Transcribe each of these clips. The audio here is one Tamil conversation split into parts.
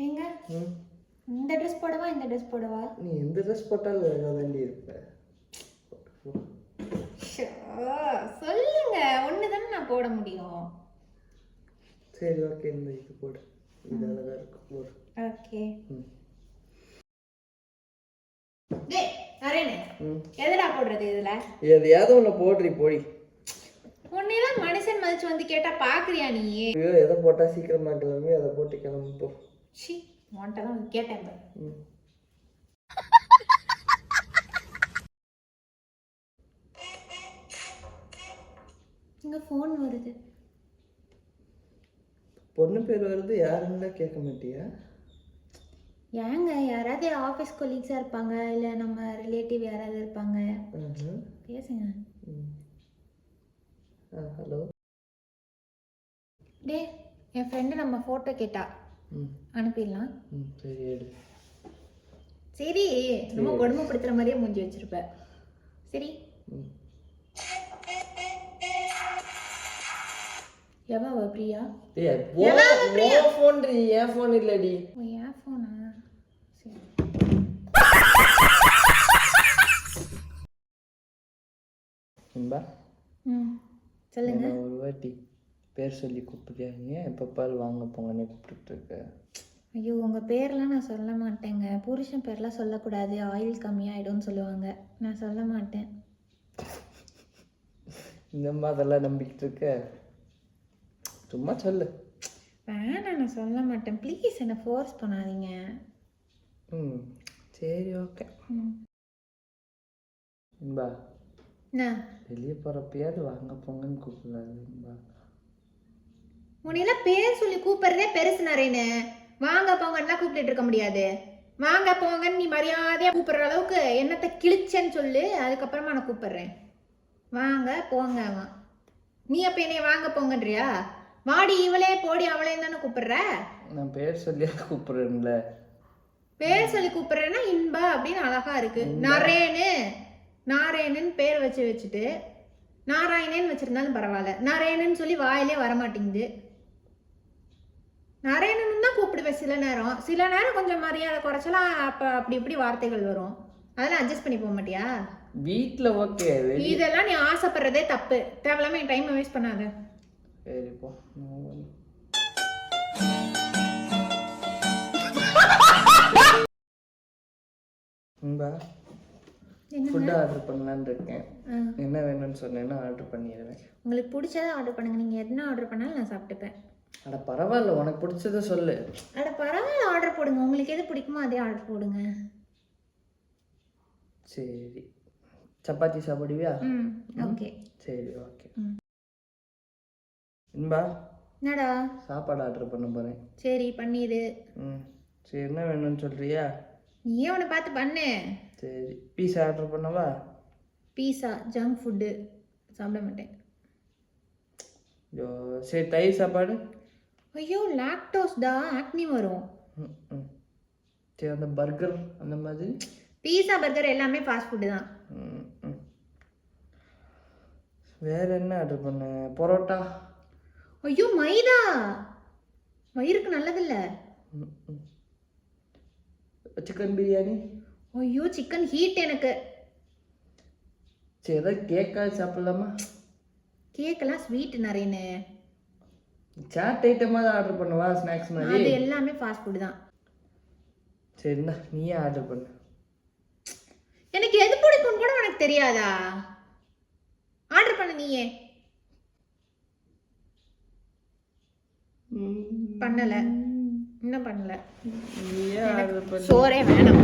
எங்க இந்த ட்ரெஸ் போடவா இந்த ட்ரெஸ் போடவா? நீ எந்த ட்ரெஸ் போட்டாலும் அழகாக தாண்டி இருப்ப. சொல்லுங்க, ஒன்று தானே நான் போட முடியும். சரி ஓகே, இந்த இது போடு, இது அழகா இருக்கும் போடு. ஓகே. டேய் அரேனே, எதடா போடுறது இதுல? எதையாவது ஒன்று போடுறி போடி. உன்னையெல்லாம் மனுஷன் மதிச்சு வந்து கேட்டா பாக்குறியா நீ? ஐயோ, எதை போட்டால் சீக்கிரமா கிளம்பி அதை போட்டு கிளம்பு போ. சி, உன்கிட்ட தான் கேட்டேன். இங்க ஃபோன் வருது. பொண்ணு பேர் வருது, யாருன்னு கேட்க மாட்டியா? ஏங்க, யாராவது ஆஃபீஸ் கொலீக்ஸாக இருப்பாங்க, இல்லை நம்ம ரிலேட்டிவ் யாராவது இருப்பாங்க. பேசுங்க. ஹலோ. டே, என் ஃப்ரெண்டு நம்ம ஃபோட்டோ கேட்டா, அனுப்பிடலாம். சரி எடு. சரி, ரொம்ப கொடுமைப்படுத்துகிற மாதிரியே மூஞ்சி வச்சிருப்ப. சரி. எவா பிரியா? என் ஃபோன் என் ஃபோன் இல்லடி. என் ஃபோனா? சொல்லுங்க. ஒரு வாட்டி பேர் சொல்லி கூப்பிடுறியா? ஏன் எப்போ பாரு வாங்க போங்கன்னே கூப்பிட்டு இருக்க? ஐயோ, உங்கள் பேர்லாம் நான் சொல்ல மாட்டேங்க. புருஷன் பேர்லாம் சொல்லக்கூடாது, ஆயில் கம்மியாயிடும்னு சொல்லுவாங்க. நான் சொல்ல மாட்டேன். இந்த மாதிரிலாம் நம்பிக்கிட்டு இருக்க? சும்மா சொல்லு. வேணாம், நான் சொல்ல மாட்டேன். ப்ளீஸ் என்னை ஃபோர்ஸ் பண்ணாதீங்க. சரி ஓகே. பா, வெளியே போகிறப்பயாவது வாங்க போங்கன்னு கூப்பிடலாம்பா. உன்னையெல்லாம் பேர் சொல்லி கூப்பிடுறதே பெருசு நிறையன்னு. வாங்க போங்கன்னா கூப்பிட்டு இருக்க முடியாது. வாங்க போங்கன்னு நீ மரியாதையாக கூப்பிடுற அளவுக்கு என்னத்தை கிழிச்சேன்னு சொல்லு, அதுக்கப்புறமா நான் கூப்பிடுறேன். வாங்க போங்க. நீ அப்போ என்னைய வாங்க போங்கன்றியா? வாடி இவளே போடி அவளே தானே கூப்பிடுற. நான் பேர் சொல்லி கூப்பிடுறேன்ல. பேர் சொல்லி கூப்பிடுறேன்னா இன்பா அப்படின்னு அழகா இருக்கு. நாரேனன்னு பேர் வச்சுட்டு நாராயணன் வச்சிருந்தாலும் பரவாயில்ல. நாராயணன் சொல்லி வாயிலே வரமாட்டேங்குது. நாராயணன் தான் கூப்பிடுவேன் சில நேரம் கொஞ்சம் மரியாதை குறைச்சலாம். அப்படி இப்படி வார்த்தைகள் வரும். அதெல்லாம் அட்ஜஸ்ட் பண்ணி போக மாட்டியா? வீட்டில் ஓகே. இதெல்லாம் நீ ஆசைப்படுறதே தப்பு. தேவையில்லாம என் டைம் வேஸ்ட் பண்ணாத. சரி போ. ஃபுட் ஆர்டர் பண்ணலான்னு இருக்கேன். என்ன வேணும்னு சொன்னேன்னா ஆர்டர் பண்ணிடுவேன். உங்களுக்கு பிடிச்சதை ஆர்டர் பண்ணுங்க. நீங்கள் என்ன ஆர்டர் பண்ணாலும் நான் சாப்பிட்டுப்பேன். அட பரவாயில்ல, உனக்கு பிடிச்சத சொல்லு. அட பரவாயில்ல, ஆர்டர் போடுங்க. உங்களுக்கு எது பிடிக்குமோ அதே ஆர்டர் போடுங்க. சரி, சப்பாத்தி சாப்பிடுவியா? ஓகே. சரி ஓகே. இன்பா, என்னடா? சாப்பாடு ஆர்டர் பண்ண போகிறேன். சரி பண்ணிடு. சரி, என்ன வேணும்னு சொல்கிறியா? நீயே உன்னை பார்த்து பண்ணு. சரி, பீஸா ஆர்டர் பண்ணவா? பீஸா ஜங்க் ஃபுட்டு சாப்பிட மாட்டேன். ஐயோ, சரி தயிர் சாப்பாடு. ஐயோ, லாக்டோஸ்டா, ஆக்னி வரும். சரி, அந்த பர்கர் அந்த மாதிரி. பீஸா பர்கர் எல்லாமே ஃபாஸ்ட் ஃபுட்டு தான். வேற என்ன ஆர்டர் பண்ண? பரோட்டா. ஐயோ, மைதா வயிறுக்கு நல்லதில்ல. சிக்கன் பிரியாணி. ஐயோ, சிக்கன் ஹீட் எனக்கு. சரி, ஏதாவது கேக்காவது சாப்பிடலாமா? கேக்கெல்லாம் ஸ்வீட் நிறையன்னு. சாட் ஐட்டமாக ஆர்டர் பண்ணுவா, ஸ்நாக்ஸ் மாதிரி. அது எல்லாமே ஃபாஸ்ட் ஃபுட் தான். சரிண்ணா, நீயே ஆர்டர் பண்ணு. எனக்கு எது பிடிக்கும்னு கூட உனக்கு தெரியாதா? ஆர்டர் பண்ணு நீயே. பண்ணல, இன்னும் பண்ணல. சோறே வேணாம்.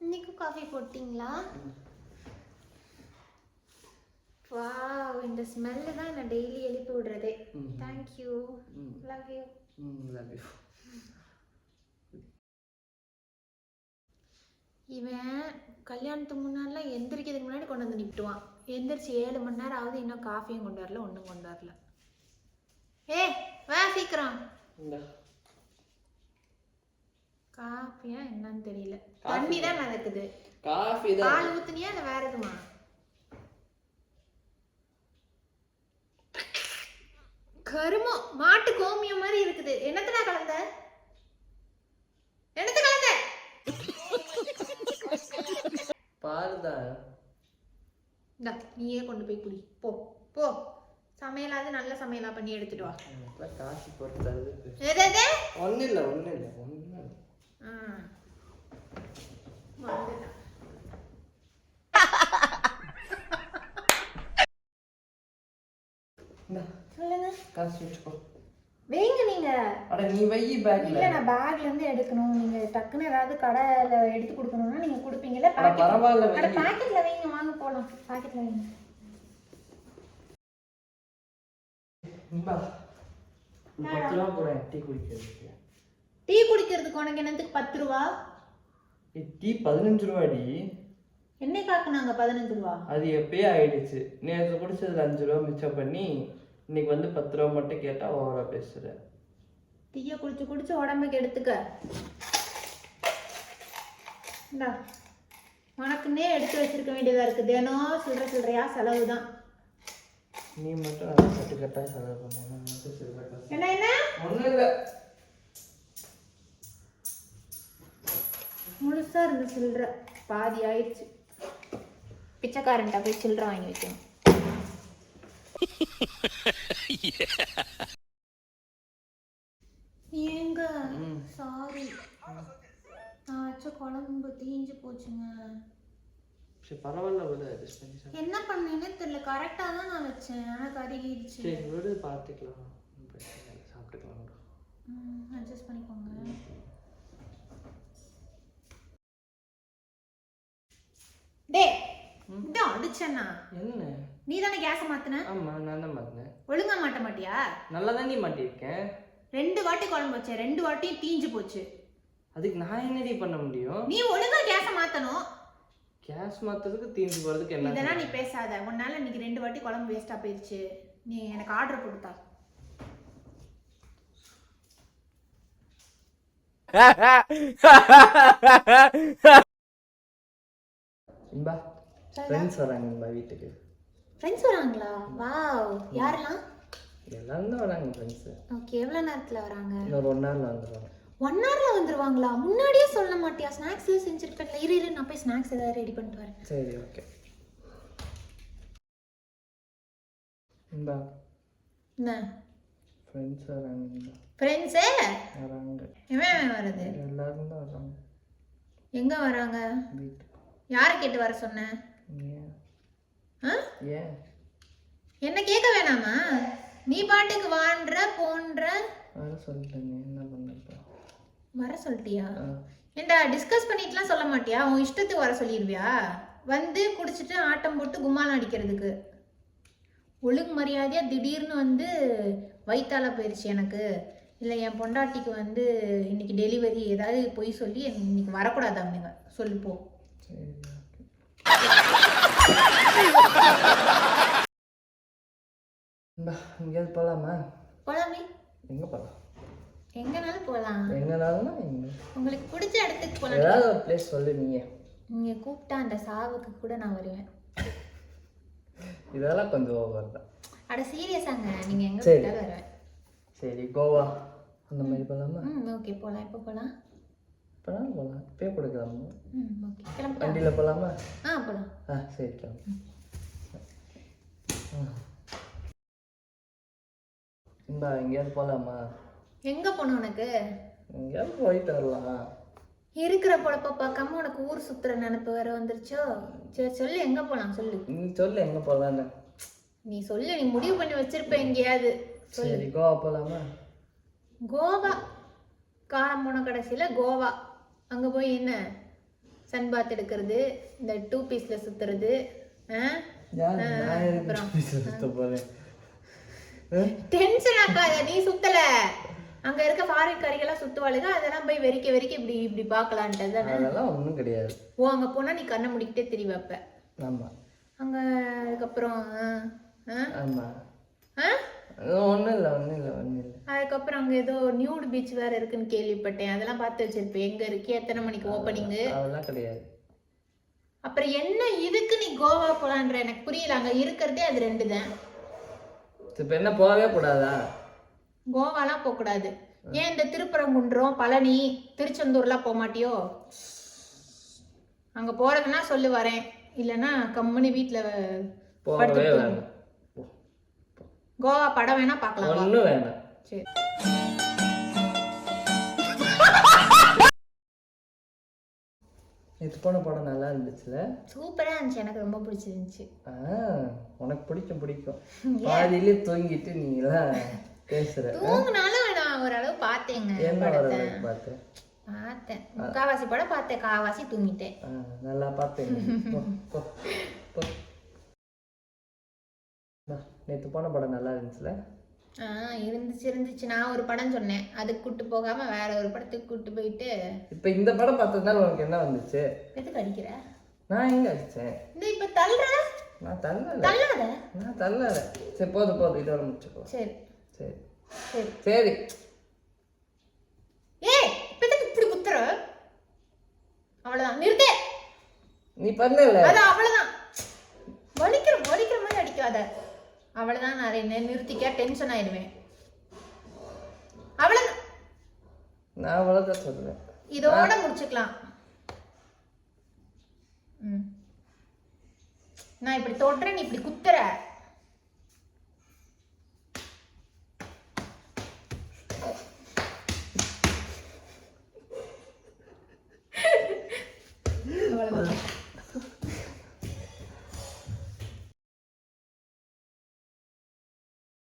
இன்னைக்கு காஃபி போட்டீங்களா? வாவ், இந்த ஸ்மெல்லு தான் என்ன டெய்லி எழுப்பி விடுறதே. Thank you. Love you. Love you. இவன் கல்யாணத்துக்கு முன்னாடிலாம் எந்திரிக்கிறதுக்கு முன்னாடி கொண்டு வந்து நிப்பிட்டுவான். எந்திரிச்சு 7 மணி நேரம் ஆகுது, இன்னும் காஃபியும் கொண்டு வரல, ஒன்றும் கொண்டு வரல. வா சீக்கிரம். காஃபியா என்னன்னு தெரியல. தண்ணி தான் நடக்குது. காஃபி தான். பால் ஊத்துனியா இல்ல வேற எதுமா? கருமோ மாட்டு கோமியம் மாதிரி இருக்குது. என்னத்துல கலந்த? என்னத்துல கலந்த? பால் தான். இந்தா நீயே கொண்டு போய் குடி. போ போ. சமையலாவது நல்ல சமையலா பண்ணி எடுத்துட்டு வா. காசு போட்டு தருது. எது? ஒன்றும் இல்லை. சொல்லுங்க. காசு வச்சுக்கோ. வைங்க நீங்க. அட நீ வை பேக்ல. இல்ல நான் பேக்ல இருந்து எடுக்கணும். நீங்க டக்குன்னு ஏதாவது கடையில எடுத்து கொடுக்கணும்னா நீங்க கொடுப்பீங்கல. பரவாயில்ல. அட பாக்கெட்ல வைங்க, வாங்க போலாம். பாக்கெட்ல வைங்க. இம்பா 10 ரூபா போறேன் டீ குடிக்கிறதுக்கு. டீ குடிக்கிறதுக்கு உனக்கு என்னத்துக்கு 10 ரூபா? டீ 15 ரூபாடி. என்னைக்காக்கு நாங்க 15 ரூபா? அது எப்பயே ஆயிடுச்சு. நேற்று குடிச்சதுல 5 ரூபா மிச்சம் பண்ணி இன்னைக்கு வந்து 10 ரூபா மட்டும் கேட்டா ஓவரா பேசுற. டீயை குடிச்சு குடிச்சு உடம்புக்கு எடுத்துக்க. இந்தா உனக்குன்னே எடுத்து வச்சிருக்க வேண்டியதா இருக்கு. தினம் சில்லறையா செலவு தான். நீ மட்டும் அதை கட்டு கட்டா செலவு பண்ண. என்ன என்ன ஒன்றும் இல்லை. முழுசா இருந்த சில்லற பாதி ஆயிடுச்சு. பிச்சைக்காரன்ட்ட போய் சில்லற வாங்கி வைக்கணும். ஏங்க சாரி, நான் வச்ச குழம்பு தீஞ்சு போச்சுங்க. சரி பரவாயில்ல விடு, அட்ஜஸ்ட் பண்ணி சாப்பிடு. என்ன பண்ணேன்னு தெரியல. கரெக்டா தான் நான் வச்சேன், ஆனா கருகிடுச்சு. சரி விடு, பார்த்துக்கலாம். சாப்பிட்டுக்கலாம். அட்ஜஸ்ட் பண்ணிக்கோங்க. டேய் இதான் அடிச்சேன்னா என்ன? நீ தானே கேஸை மாத்தின? ஆமா நான் தான் மாத்தினேன். ஒழுங்கா மாட்ட மாட்டியா? நல்லா தான் நீ மாட்டியிருக்கேன். 2 வாட்டி குழம்பு வச்சேன், 2 வாட்டியும் தீஞ்சு போச்சு. அதுக்கு நான் என்னடி பண்ண முடியும்? நீ ஒழுங்கா கேஸை மாத்தணும். கேஸ் மாத்துறதுக்கு தீஞ்சு போறதுக்கு என்ன? இதெல்லாம் நீ பேசாத. உன்னால இன்னைக்கு 2 வாட்டி குழம்பு வேஸ்டா போயிருச்சு. நீ எனக்கு ஆர்டர் கொடுத்தா. இம்பா ஃப்ரெண்ட்ஸ் வராங்க வீட்டுக்கு. ஃப்ரெண்ட்ஸ் வராங்களா? வாவ். யாரெல்லாம்? எல்லாரும் தான் வராங்க ஃப்ரெண்ட்ஸ். ஓகே, எவ்வளவு நேரத்துல வராங்க? இன்னொரு 1 ஹவர்ல வந்துருவாங்க. 1 ஹவர்ல வந்துருவாங்களா? முன்னாடியே சொல்ல மாட்டியா? ஸ்நாக்ஸ் செஞ்சிருப்பேன்ல. இரு நான் போய் ஸ்நாக்ஸ் ஏதாவது ரெடி பண்ணிட்டு வரேன். சரி ஓகே. இந்தா என்ன ஃப்ரெண்ட்ஸ் வராங்க. ஃப்ரெண்ட்ஸே வராங்க. எவன் வருது? எல்லாரும் தான் வராங்க. எங்க வராங்க? வீட்டுக்கு. யாரை கேட்டு வர சொன்ன? ஏன் என்ன கேட்க வேணாமா? நீ பாட்டுக்கு வான்ற போன்ற வர சொல்லிட்டேன். என்ன பண்ண? வர சொல்லிட்டியா? ஏண்டா டிஸ்கஸ் பண்ணிட்டுலாம் சொல்ல மாட்டியா? உன் இஷ்டத்துக்கு வர சொல்லிடுவியா? வந்து குடிச்சிட்டு ஆட்டம் போட்டு கும்மாலம் அடிக்கிறதுக்கு. ஒழுங்கு மரியாதையா திடீர்னு வந்து வயிற்றால போயிடுச்சு எனக்கு, இல்லை என் பொண்டாட்டிக்கு வந்து இன்னைக்கு டெலிவரி, ஏதாவது பொய் சொல்லி இன்னைக்கு வரக்கூடாது அப்படிங்க சொல்லிப்போ. எங்கேயாவது போகலாமா? போலாமே. எங்கே போகலாம்? எங்கனாலும் போகலாம். எங்கனாலும் எங்க உங்களுக்கு பிடிச்ச இடத்துக்கு போகலாம். ஏதாவது ஒரு பிளேஸ் சொல்லு. நீங்கள் கூப்பிட்டா அந்த சாவுக்கு கூட நான் வருவேன். இதெல்லாம் கொஞ்சம் ஓவர் தான். அட சீரியஸாங்க, நீங்கள் எங்கே கூப்பிட்டாலும் வருவேன். சரி கோவா அந்த மாதிரி போகலாமா? ஓகே போகலாம். எப்போ போகலாம்? இப்போலாம் போகலாம். பே கொடுக்கலாமா? ஓகே கிளம்பு. வண்டியில் போகலாமா? போகலாம். சரி கிளம்பு. இந்தா எங்கேயாவது போகலாமா? எங்கே போகணும் உனக்கு? எங்கேயாவது போயிட்டு வரலாம். இருக்கிற பொழப்ப பார்க்காம உனக்கு ஊர் சுற்றுற நினைப்பு வேற வந்துருச்சோ? சரி சொல்லு, எங்கே போகலாம் சொல்லு. நீ சொல்லு எங்கே போகலான்னு. நீ சொல்லு, நீ முடிவு பண்ணி வச்சிருப்ப எங்கேயாவது. சரி கோவா போகலாமா? கோவா? காலம் போன கடைசியில் கோவா. அங்கே போய் என்ன சன் பாத் எடுக்கிறது, இந்த 2 பீஸில் சுற்றுறது. டென்ஷன் ஆக்காத, நீ சுத்தல. அங்க இருக்க ஃபாரின் கறிகளாம் சுத்துவாளுங்க, அதெல்லாம் போய் வெறிக்க வெறிக்க இப்படி இப்படி பார்க்கலான்ட்டு தானே? அதெல்லாம் ஒன்றும் கிடையாது. அங்க போனா நீ கண்ணை முடிக்கிட்டே தெரிய வைப்ப. ஆமா. அங்க அதுக்கப்புறம் ஆமா ஒன்றும் இல்லை அதுக்கப்புறம் அங்க ஏதோ நியூட் பீச் வேற இருக்குன்னு கேள்விப்பட்டேன். அதெல்லாம் பார்த்து வச்சிருப்பேன். எங்க இருக்கு, எத்தனை மணிக்கு ஓப்பனிங்கு. அதெல்லாம் கிடையாது. அப்புறம் என்ன இதுக்கு நீ கோவா போலான்ற எனக்கு புரியல. அங்க இருக்கிறதே அது 2 தான். இப்போ என்ன போகவே கூடாதா? கோவாலாம் போக கூடாது. ஏன் இந்த திருப்பரங்குன்றம், பழனி, திருச்செந்தூர்லாம் போக மாட்டியோ? அங்க போறதுன்னா சொல்லு வரேன், இல்லைன்னா கம்முனி வீட்டுல போகவே வேண்டாம். கோவா படம் வேணா பார்க்கலாம். ஒன்றும் வேண்டாம். சரி. இது போன படம் நல்லா இருந்துச்சுல? சூப்பரா இருந்துச்சு, எனக்கு ரொம்ப பிடிச்சிருந்துச்சு. உனக்கு பிடிக்கும். பாதியிலே தூங்கிட்டு நீ எல்லாம் பேசுற. தூங்கினாலும் நான் ஓரளவு பார்த்தேங்க. என்ன ஓரளவு பார்த்தேன்? முக்காவாசி படம் பார்த்தேன், காவாசி தூங்கிட்டேன். நல்லா பார்த்தேன். நேற்று போன படம் நல்லா இருந்துச்சுல? இருந்துச்சு. நான் ஒரு படம் சொன்னேன், அதுக்கு கூட்டு போகாம வேற ஒரு படத்துக்கு கூட்டு போயிட்டு. இப்ப இந்த படம் பார்த்ததுனால உனக்கு என்ன வந்துச்சு? எதுக்கு அடிக்கிற? நான் எங்க அடிச்சேன்? இப்ப தள்ளுற. நான் தள்ளல. நான் தள்ளல. சரி போதும் இதோட முடிச்சுக்கோ. சரி. ஏய் இப்ப எதுக்கு இப்படி குத்துற? அவ்வளவுதான், நிறுத்து. நீ பண்ணல. அவ்வளவுதான். வலிக்கிற மாதிரி அடிக்காத. அவ்வளவுதான், நான் நிறுத்திக்க, டென்ஷன் ஆயிடுவேன். அவ்வளவுதான். நான் அவ்வளவுதான் சொல்றேன். இதோட முடிச்சுக்கலாம். நான் இப்படி தொட்டுறேன், நீ இப்படி குத்துற.